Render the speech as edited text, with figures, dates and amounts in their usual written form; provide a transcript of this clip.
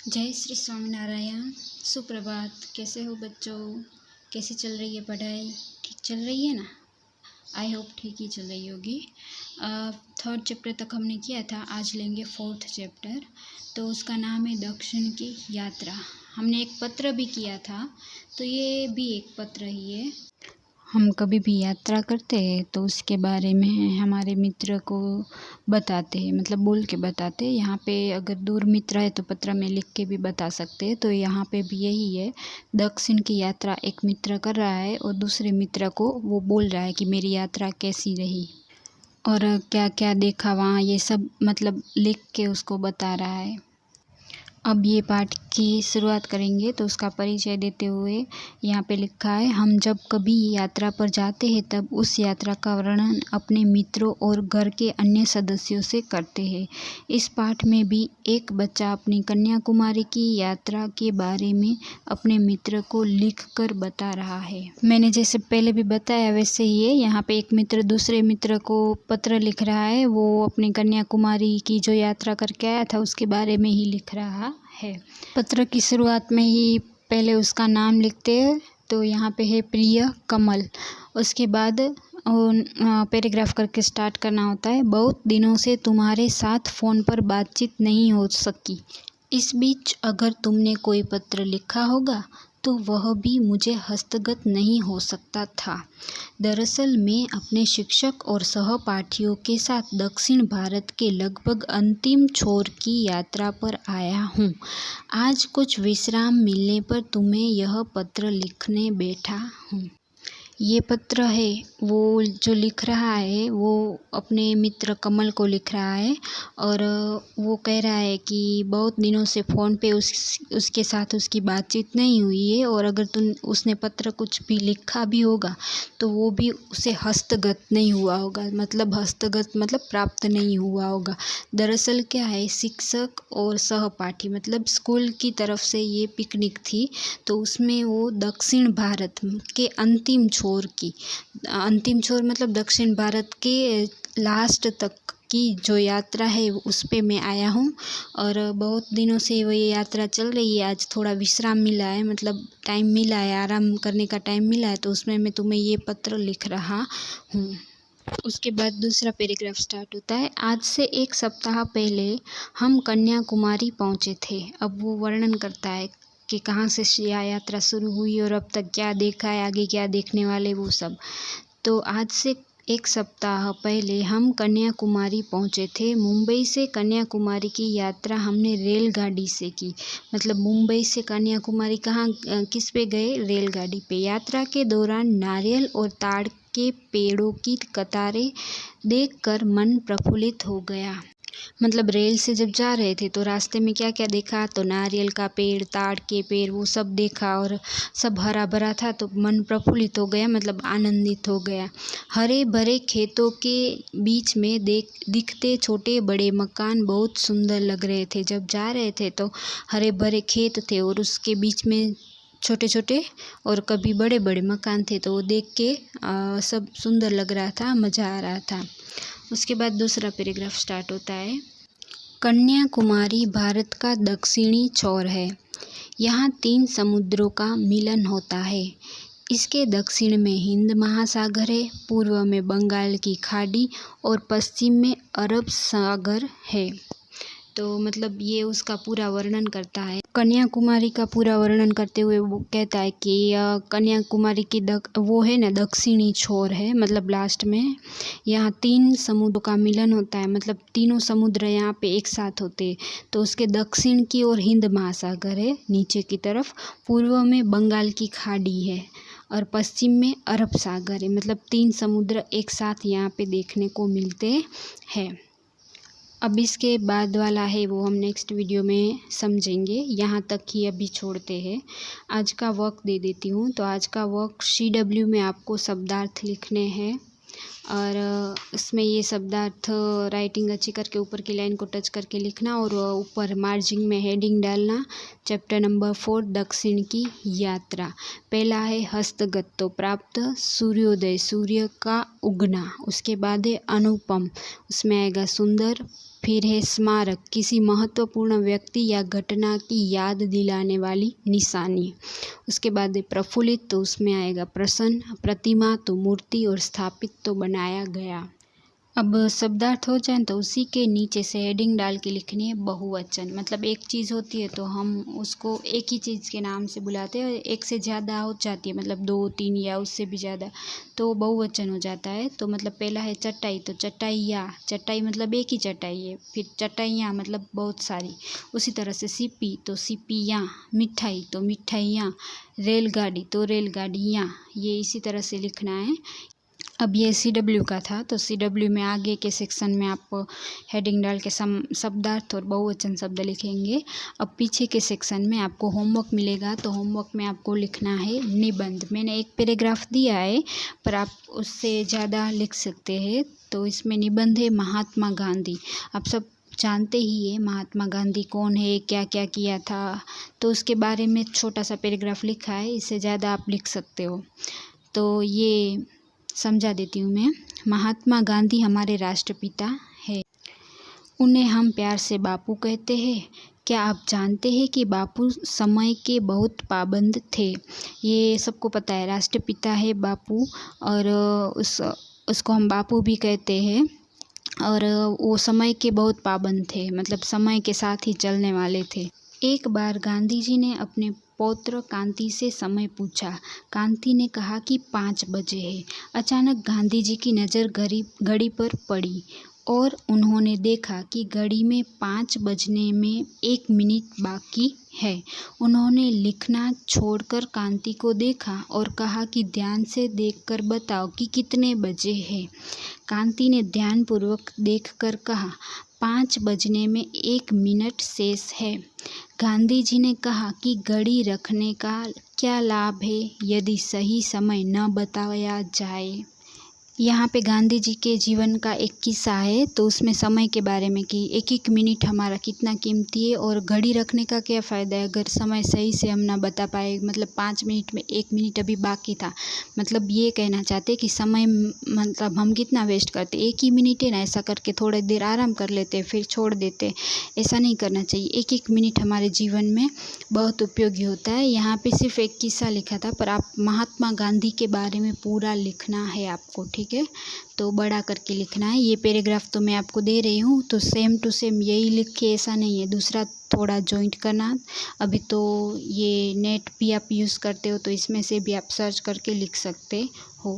जय श्री स्वामीनारायण। सुप्रभात। कैसे हो बच्चों? कैसी चल रही है पढ़ाई? ठीक चल रही है ना? आई होप ठीक ही चल रही होगी। थर्ड चैप्टर तक हमने किया था, आज लेंगे फोर्थ चैप्टर। तो उसका नाम है दक्षिण की यात्रा। हमने एक पत्र भी किया था, तो ये भी एक पत्र ही है। हम कभी भी यात्रा करते हैं तो उसके बारे में हमारे मित्र को बताते हैं, मतलब बोल के बताते हैं। यहाँ पे अगर दूर मित्र है तो पत्र में लिख के भी बता सकते हैं। तो यहाँ पे भी यही है, दक्षिण की यात्रा एक मित्र कर रहा है और दूसरे मित्र को वो बोल रहा है कि मेरी यात्रा कैसी रही और क्या क्या देखा वहाँ, ये सब मतलब लिख के उसको बता रहा है। अब ये पाठ की शुरुआत करेंगे तो उसका परिचय देते हुए यहाँ पे लिखा है, हम जब कभी यात्रा पर जाते हैं तब उस यात्रा का वर्णन अपने मित्रों और घर के अन्य सदस्यों से करते हैं। इस पाठ में भी एक बच्चा अपनी कन्याकुमारी की यात्रा के बारे में अपने मित्र को लिखकर बता रहा है। मैंने जैसे पहले भी बताया वैसे ही है, यहाँ पे एक मित्र दूसरे मित्र को पत्र लिख रहा है। वो अपनी कन्याकुमारी की जो यात्रा करके आया था उसके बारे में ही लिख रहा है। पत्र की शुरुआत में ही पहले उसका नाम लिखते हैं, तो यहाँ पे है प्रिय कमल। उसके बाद पैराग्राफ करके स्टार्ट करना होता है। बहुत दिनों से तुम्हारे साथ फ़ोन पर बातचीत नहीं हो सकी। इस बीच अगर तुमने कोई पत्र लिखा होगा तो वह भी मुझे हस्तगत नहीं हो सकता था। दरअसल मैं अपने शिक्षक और सहपाठियों के साथ दक्षिण भारत के लगभग अंतिम छोर की यात्रा पर आया हूँ। आज कुछ विश्राम मिलने पर तुम्हें यह पत्र लिखने बैठा हूँ। ये पत्र है, वो जो लिख रहा है वो अपने मित्र कमल को लिख रहा है और वो कह रहा है कि बहुत दिनों से फ़ोन पे उसके साथ उसकी बातचीत नहीं हुई है और अगर उसने पत्र कुछ भी लिखा भी होगा तो वो भी उसे हस्तगत नहीं हुआ होगा। मतलब हस्तगत मतलब प्राप्त नहीं हुआ होगा। दरअसल क्या है, शिक्षक और सहपाठी मतलब स्कूल की तरफ से ये पिकनिक थी, तो उसमें वो दक्षिण भारत के अंतिम छोर मतलब दक्षिण भारत के लास्ट तक की जो यात्रा है उस पे मैं आया हूँ और बहुत दिनों से वो ये यात्रा चल रही है। आज थोड़ा विश्राम मिला है, मतलब टाइम मिला है, आराम करने का टाइम मिला है, तो उसमें मैं तुम्हें ये पत्र लिख रहा हूँ। उसके बाद दूसरा पैराग्राफ स्टार्ट होता है। आज से एक सप्ताह पहले हम कन्याकुमारी पहुँचे थे। अब वो वर्णन करता है कि कहाँ से यात्रा शुरू हुई और अब तक क्या देखा है, आगे क्या देखने वाले वो सब। तो आज से एक सप्ताह पहले हम कन्याकुमारी पहुँचे थे। मुंबई से कन्याकुमारी की यात्रा हमने रेलगाड़ी से की। मतलब मुंबई से कन्याकुमारी कहाँ किस पे गए? रेलगाड़ी पे। यात्रा के दौरान नारियल और ताड़ के पेड़ों की कतारें देखकर मन प्रफुल्लित हो गया। मतलब रेल से जब जा रहे थे तो रास्ते में क्या क्या देखा? तो नारियल का पेड़, ताड़ के पेड़, वो सब देखा और सब हरा भरा था तो मन प्रफुल्लित हो गया, मतलब आनंदित हो गया। हरे भरे खेतों के बीच में दिखते छोटे बड़े मकान बहुत सुंदर लग रहे थे। जब जा रहे थे तो हरे भरे खेत थे और उसके बीच में छोटे छोटे और कभी बड़े बड़े मकान थे, तो वो देख के सब सुंदर लग रहा था, मज़ा आ रहा था। उसके बाद दूसरा पैराग्राफ स्टार्ट होता है। कन्याकुमारी भारत का दक्षिणी छोर है। यहाँ 3 समुद्रों का मिलन होता है। इसके दक्षिण में हिंद महासागर है, पूर्व में बंगाल की खाड़ी और पश्चिम में अरब सागर है। तो मतलब ये उसका पूरा वर्णन करता है। कन्याकुमारी का पूरा वर्णन करते हुए वो कहता है कि कन्याकुमारी की वो है ना दक्षिणी छोर है, मतलब लास्ट में यहाँ 3 समुद्रों का मिलन होता है। मतलब तीनों समुद्र यहाँ पे एक साथ होते हैं। तो उसके दक्षिण की ओर हिंद महासागर है नीचे की तरफ, पूर्व में बंगाल की खाड़ी है और पश्चिम में अरब सागर है। मतलब 3 समुद्र एक साथ यहाँ पे देखने को मिलते हैं। अब इसके बाद वाला है वो हम नेक्स्ट वीडियो में समझेंगे। यहाँ तक ही अभी छोड़ते हैं। आज का वर्क दे देती हूँ। तो आज का वर्क CW में आपको शब्दार्थ लिखने हैं और इसमें ये शब्दार्थ राइटिंग अच्छी करके ऊपर की लाइन को टच करके लिखना और ऊपर मार्जिन में हेडिंग डालना। चैप्टर नंबर 4 दक्षिण की यात्रा। पहला है हस्तगत, तो प्राप्त, सूर्योदय सूर्य का उगना। उसके बाद है अनुपम, उसमें आएगा सुंदर, फिर है स्मारक, किसी महत्वपूर्ण व्यक्ति या घटना की याद दिलाने वाली निशानी। उसके बाद है प्रफुल्लित, तो उसमें आएगा प्रसन्न, प्रतिमा तो मूर्ति और स्थापित तो बनाया गया। अब शब्दार्थ हो जाए तो उसी के नीचे से हेडिंग डाल के लिखनी है बहुवचन। मतलब एक चीज़ होती है तो हम उसको एक ही चीज़ के नाम से बुलाते हैं, एक से ज़्यादा हो जाती है मतलब 2, 3 या उससे भी ज़्यादा तो बहुवचन हो जाता है। तो मतलब पहला है चटाई, तो चटाइयाँ, चटाई मतलब एक ही चटाई है। फिर चटाइयाँ मतलब बहुत सारी। उसी तरह से सीपी तो सीपियाँ, मिठाई तो मिठाइयाँ, रेलगाड़ी तो रेलगाड़ियाँ, ये इसी तरह से लिखना है। अब ये CW का था, तो CW में आगे के सेक्शन में आप हेडिंग डाल के शब्दार्थ और बहुवचन शब्द लिखेंगे। अब पीछे के सेक्शन में आपको होमवर्क मिलेगा, तो होमवर्क में आपको लिखना है निबंध। मैंने एक पैराग्राफ दिया है पर आप उससे ज़्यादा लिख सकते हैं। तो इसमें निबंध है महात्मा गांधी। आप सब जानते ही है महात्मा गांधी कौन है, क्या क्या किया था, तो उसके बारे में छोटा सा पैराग्राफ लिखा है, इससे ज़्यादा आप लिख सकते हो। तो ये समझा देती हूँ मैं। महात्मा गांधी हमारे राष्ट्रपिता है, उन्हें हम प्यार से बापू कहते हैं। क्या आप जानते हैं कि बापू समय के बहुत पाबंद थे? ये सबको पता है, राष्ट्रपिता है बापू और उसको हम बापू भी कहते हैं। और वो समय के बहुत पाबंद थे, मतलब समय के साथ ही चलने वाले थे। एक बार गांधी जी ने अपने पौत्र कांति से समय पूछा। कांति ने कहा कि 5 बजे है। अचानक गांधी जी की नज़र घड़ी पर पड़ी और उन्होंने देखा कि घड़ी में 5 बजने में 1 मिनट बाकी है। उन्होंने लिखना छोड़कर कांति को देखा और कहा कि ध्यान से देखकर बताओ कि कितने बजे हैं। कांति ने ध्यानपूर्वक देखकर कहा 5 बजने में 1 मिनट शेष है। गांधी जी ने कहा कि घड़ी रखने का क्या लाभ है यदि सही समय न बताया जाए। यहाँ पे गांधी जी के जीवन का एक किस्सा है, तो उसमें समय के बारे में कि एक एक मिनट हमारा कितना कीमती है और घड़ी रखने का क्या फ़ायदा है अगर समय सही से हम ना बता पाए। मतलब 5 मिनट में 1 मिनट अभी बाकी था, मतलब ये कहना चाहते कि समय मतलब हम कितना वेस्ट करते, 1 ही मिनट है ना, ऐसा करके थोड़ी देर आराम कर लेते फिर छोड़ देते। ऐसा नहीं करना चाहिए, एक एक मिनट हमारे जीवन में बहुत उपयोगी होता है। यहाँ पे सिर्फ एक किस्सा लिखा था, पर आप महात्मा गांधी के बारे में पूरा लिखना है आपको, ठीक है। तो बड़ा करके लिखना है। ये पैराग्राफ तो मैं आपको दे रही हूँ, तो सेम टू सेम यही लिख के, ऐसा नहीं है दूसरा थोड़ा जॉइंट करना। अभी तो ये नेट भी आप यूज़ करते हो तो इसमें से भी आप सर्च करके लिख सकते हो।